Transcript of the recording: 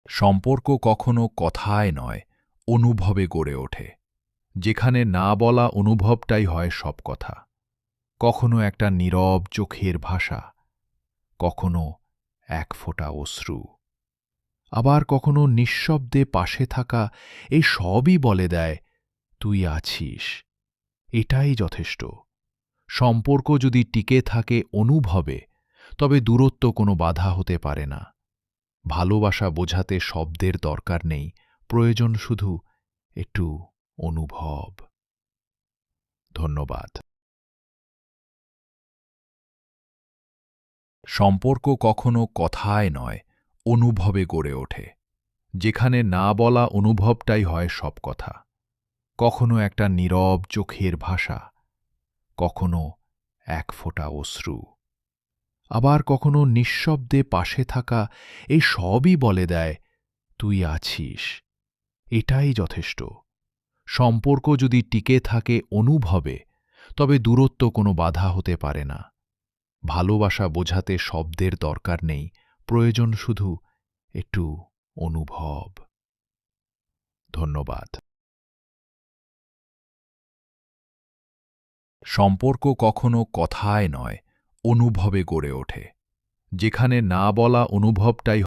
সম্পর্ক কখনো কথায় নয়, অনুভবে গড়ে ওঠে, যেখানে না বলা অনুভবটাই হয় সব কথা। কখনো একটা নীরব চোখের ভাষা, কখনো এক ফোঁটা অশ্রু, আবার কখনো নিঃশব্দে পাশে থাকা, এই সবই বলে দেয় তুই আছিস, এটাই যথেষ্ট। সম্পর্ক যদি টিকে থাকে অনুভবে, তবে দূরত্ব কোনো বাধা হতে পারে না। ভালোবাসা বোঝাতে শব্দের দরকার নেই, প্রয়োজন শুধু একটু অনুভব। ধন্যবাদ। সম্পর্ক কখনো কথায় নয়, অনুভবে গড়ে ওঠে, যেখানে না বলা অনুভবটাই হয় সব কথা। কখনো একটা নীরব চোখের ভাষা, কখনো এক ফোঁটা অশ্রু, আবার কখনো নিঃশব্দে পাশে থাকা, এই সবই বলে দেয় তুই আছিস, এটাই যথেষ্ট। সম্পর্ক যদি টিকে থাকে অনুভবে, তবে দূরত্ব কোনো বাধা হতে পারে না। ভালোবাসা বোঝাতে শব্দের দরকার নেই, প্রয়োজন শুধু একটু অনুভব। ধন্যবাদ। সম্পর্ক কখনো কথায় নয়, অনুভবে গড়ে ওঠে, যেখানে না বলা অনুভবটাই